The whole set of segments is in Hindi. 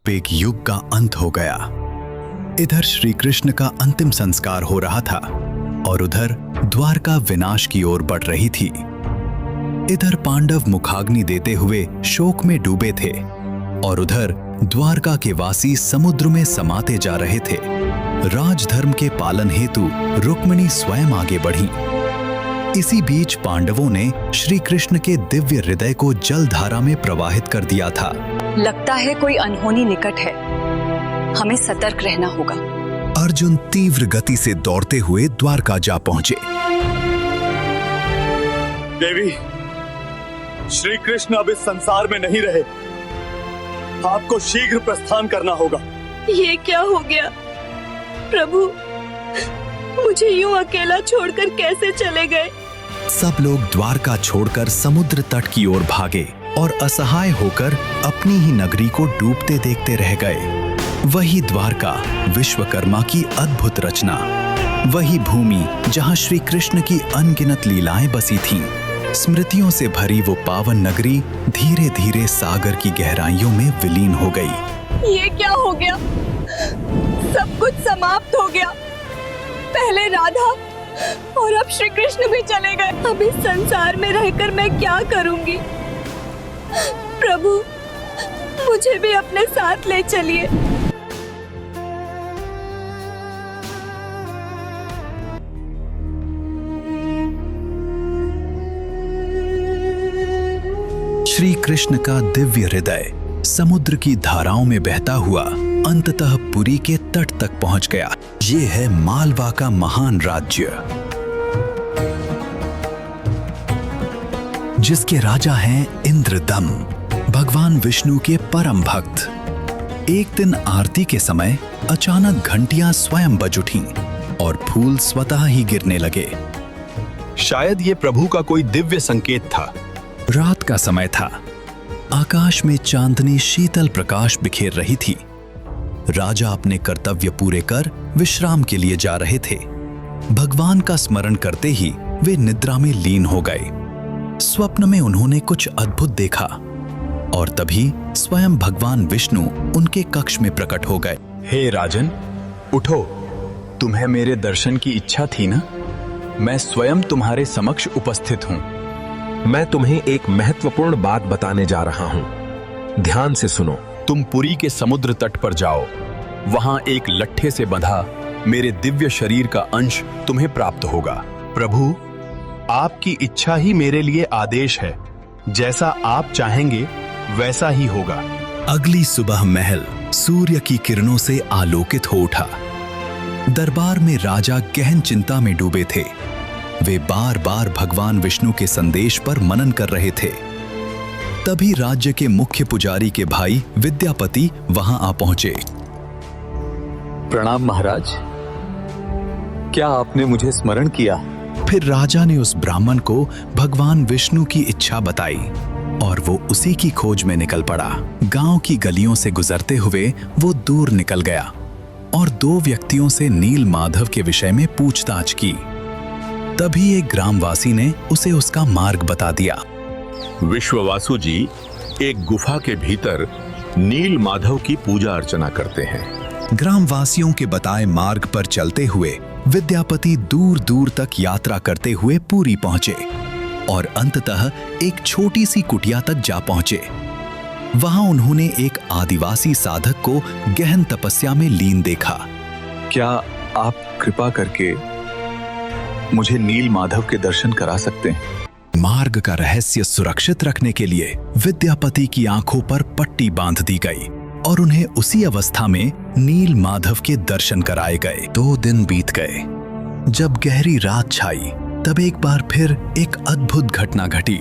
एक युग का अंत हो गया। इधर श्री कृष्ण का अंतिम संस्कार हो रहा था और उधर द्वारका विनाश की ओर बढ़ रही थी। इधर पांडव मुखाग्नि देते हुए शोक में डूबे थे और उधर द्वारका के वासी समुद्र में समाते जा रहे थे। राजधर्म के पालन हेतु रुक्मिणी स्वयं आगे बढ़ी। इसी बीच पांडवों ने श्री कृष्ण के दिव्य हृदय को जलधारा में प्रवाहित कर दिया था। लगता है कोई अनहोनी निकट है, हमें सतर्क रहना होगा। अर्जुन तीव्र गति से दौड़ते हुए द्वारका जा पहुंचे। देवी, श्री कृष्ण अब इस संसार में नहीं रहे, आपको शीघ्र प्रस्थान करना होगा। ये क्या हो गया प्रभु, मुझे यूं अकेला छोड़कर कैसे चले गए? सब लोग द्वारका छोड़कर समुद्र तट की ओर भागे और असहाय होकर अपनी ही नगरी को डूबते देखते रह गए। वही द्वारका, विश्वकर्मा की अद्भुत रचना, वही भूमि जहां श्री कृष्ण की अनगिनत लीलाएं बसी थीं। स्मृतियों से भरी वो पावन नगरी धीरे धीरे सागर की गहराइयों में विलीन हो गई। ये क्या हो गया? सब कुछ समाप्त हो गया। पहले राधा और अब श्री कृष्ण भी चले गए। अब इस संसार में रहकर मैं क्या करूंगी? प्रभु, मुझे भी अपने साथ ले चलिए। श्री कृष्ण का दिव्य हृदय समुद्र की धाराओं में बहता हुआ अंततः पुरी के तट तक पहुंच गया। ये है मालवा का महान राज्य, जिसके राजा हैं इंद्रदम, भगवान विष्णु के परम भक्त। एक दिन आरती के समय अचानक घंटियां स्वयं बज उठीं और फूल स्वतः ही गिरने लगे। शायद ये प्रभु का कोई दिव्य संकेत था। रात का समय था। आकाश में चांदनी शीतल प्रकाश बिखेर रही थी। राजा अपने कर्तव्य पूरे कर विश्राम के लिए जा रहे थे। भगवान का स्मरण करते ही वे निद्रा में लीन हो गए। स्वप्न में उन्होंने कुछ अद्भुत देखा और तभी स्वयं भगवान विष्णु उनके कक्ष में प्रकट हो गए। हे राजन, उठो, तुम्हें मेरे दर्शन की इच्छा थी ना? मैं स्वयं तुम्हारे समक्ष उपस्थित हूँ। मैं तुम्हें एक महत्वपूर्ण बात बताने जा रहा हूं, ध्यान से सुनो। तुम पुरी के समुद्र तट पर जाओ। वहां एक लट्ठे से बंधा मेरे दिव्य शरीर का अंश तुम्हें प्राप्त होगा। प्रभु, आपकी इच्छा ही मेरे लिए आदेश है। जैसा आप चाहेंगे वैसा ही होगा। अगली सुबह महल सूर्य की किरणों से आलोकित हो उठा। दरबार में राजा गहन चिंता में डूबे थे। वे बार बार भगवान विष्णु के संदेश पर मनन कर रहे थे। तभी राज्य के मुख्य पुजारी के भाई विद्यापति वहां आ पहुंचे। प्रणाम महाराज, क्या आपने मुझे स्मरण किया? फिर राजा ने उस ब्राह्मण को भगवान विष्णु की इच्छा बताई और वो उसी की खोज में निकल पड़ा। गांव की गलियों से गुजरते हुए वो दूर निकल गया और दो व्यक्तियों से नील माधव के विषय में पूछताछ की। तभी एक ग्रामवासी ने उसे उसका मार्ग बता दिया। विश्ववासु जी एक गुफा के भीतर नील माधव की पूजा अर्चना करते हैं। ग्रामवासियों के बताए मार्ग पर चलते हुए विद्यापति दूर दूर तक यात्रा करते हुए पुरी पहुंचे और अंततः एक छोटी सी कुटिया तक जा पहुंचे। वहां उन्होंने एक आदिवासी साधक को गहन तपस्या में लीन देखा। क्या आप कृपा करके मुझे नील माधव के दर्शन करा सकते हैं? मार्ग का रहस्य सुरक्षित रखने के लिए विद्यापति की आंखों पर पट्टी बांध दी गई और उन्हें उसी अवस्था में नील माधव के दर्शन कराए गए। 2 दिन बीत गए। जब गहरी रात छाई तब एक बार फिर एक अद्भुत घटना घटी।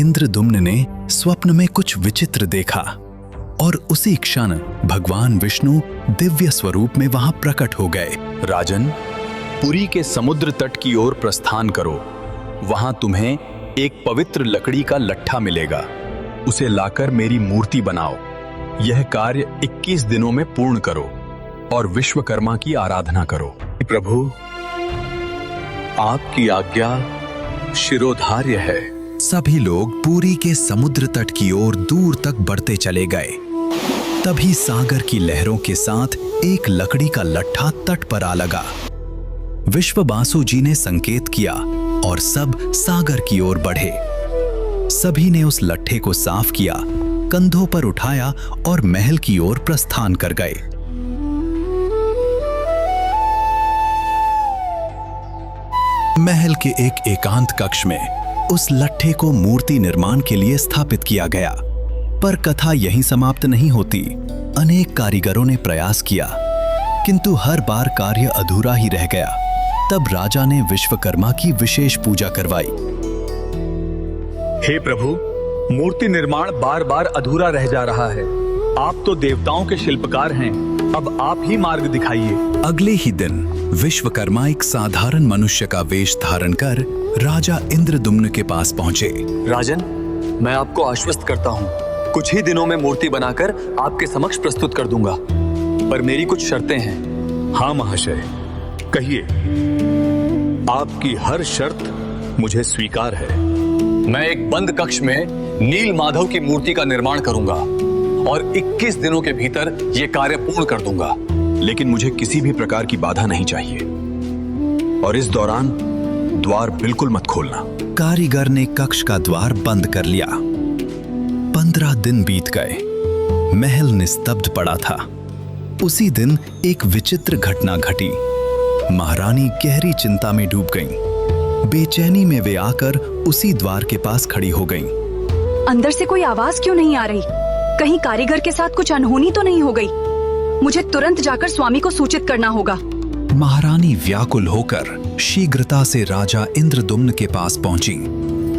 इंद्रदुम्न ने स्वप्न में कुछ विचित्र देखा और उसी क्षण भगवान विष्णु दिव्य स्वरूप में वहां प्रकट हो गए। राजन, पुरी के समुद्र तट की ओर प्रस्थान करो। वहां तुम्हें एक पवित्र लकड़ी का लट्ठा मिलेगा। उसे लाकर मेरी मूर्ति बनाओ। यह कार्य 21 दिनों में पूर्ण करो और विश्वकर्मा की आराधना करो। प्रभु, आपकी आज्ञा शिरोधार्य है। सभी लोग पुरी के समुद्र तट की ओर दूर तक बढ़ते चले गए। तभी सागर की लहरों के साथ एक लकड़ी का लट्ठा तट पर आ लगा। विश्ववासु जी ने संकेत किया और सब सागर की ओर बढ़े। सभी ने उस लट्ठे को साफ किया, कंधों पर उठाया और महल की ओर प्रस्थान कर गए। महल के एक एकांत कक्ष में उस लट्ठे को मूर्ति निर्माण के लिए स्थापित किया गया। पर कथा यहीं समाप्त नहीं होती। अनेक कारीगरों ने प्रयास किया, किंतु हर बार कार्य अधूरा ही रह गया। तब राजा ने विश्वकर्मा की विशेष पूजा करवाई। हे प्रभु, मूर्ति निर्माण बार बार अधूरा रह जा रहा है। आप तो देवताओं के शिल्पकार हैं, अब आप ही मार्ग दिखाइए। अगले ही दिन विश्वकर्मा एक साधारण मनुष्य का वेश धारण कर राजा इंद्रदुम्न के पास पहुंचे। राजन, मैं आपको आश्वस्त करता हूँ, कुछ ही दिनों में मूर्ति बनाकर आपके समक्ष प्रस्तुत कर दूंगा, पर मेरी कुछ शर्तें हैं। हाँ महाशय, कहिए। आपकी हर शर्त मुझे स्वीकार है। मैं एक बंद कक्ष में नील माधव की मूर्ति का निर्माण करूंगा और 21 दिनों के भीतर यह कार्य पूर्ण कर दूंगा। लेकिन मुझे किसी भी प्रकार की बाधा नहीं चाहिए, और इस दौरान द्वार बिल्कुल मत खोलना। कारीगर ने कक्ष का द्वार बंद कर लिया। 15 दिन बीत गए। महल निस्तब्ध पड़ा था। उसी दिन एक विचित्र घटना घटी। महारानी गहरी चिंता में डूब गईं। बेचैनी में वे आकर उसी द्वार के पास खड़ी हो गईं। अंदर से कोई आवाज क्यों नहीं आ रही? कहीं कारीगर के साथ कुछ अनहोनी तो नहीं हो गई? मुझे तुरंत जाकर स्वामी को सूचित करना होगा। महारानी व्याकुल होकर शीघ्रता से राजा इंद्रदुम्न के पास पहुंची।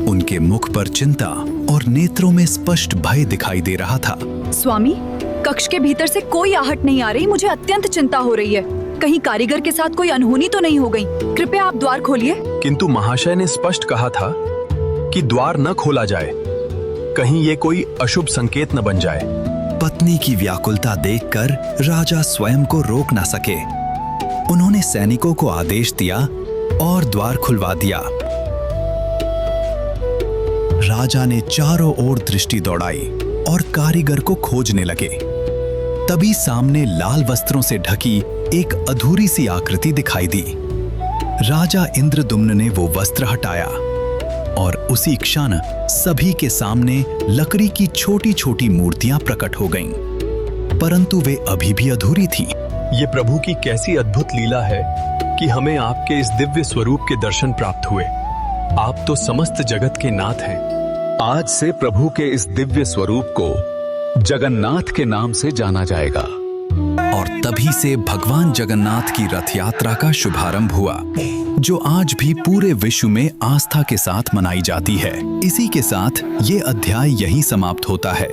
उनके मुख पर चिंता और नेत्रों में स्पष्ट भय दिखाई दे रहा था। स्वामी, कक्ष के भीतर से कोई आहट नहीं आ रही। मुझे अत्यंत चिंता हो रही है। कहीं कारीगर के साथ कोई अनहोनी तो नहीं हो गई? कृपया आप द्वार खोलिए। किंतु महाशय ने स्पष्ट कहा था कि द्वार न खोला जाए, कहीं ये कोई अशुभ संकेत न बन जाए। पत्नी की व्याकुलता देखकर राजा स्वयं को रोक न सके। उन्होंने सैनिकों को आदेश दिया और द्वार खुलवा दिया। राजा ने चारों ओर दृष्टि दौड़ाई और कारीगर को खोजने लगे। तभी सामने लाल वस्त्रों से ढकी एक अधूरी सी आकृति दिखाई दी। राजा इंद्रदुम्न ने वो वस्त्र हटाया और उसी क्षण सभी के सामने लकड़ी की छोटी छोटी मूर्तियां प्रकट हो गईं। परंतु वे अभी भी अधूरी थीं। ये प्रभु की कैसी अद्भुत लीला है कि हमें आपके इस दिव्य स्वरूप के दर्शन प्राप्त हुए। आप तो समस्त जगत के नाथ हैं। आज से प्रभु के इस दिव्य स्वरूप को जगन्नाथ के नाम से जाना जाएगा। और तभी से भगवान जगन्नाथ की रथ यात्रा का शुभारंभ हुआ, जो आज भी पूरे विश्व में आस्था के साथ मनाई जाती है। इसी के साथ ये अध्याय यहीं समाप्त होता है।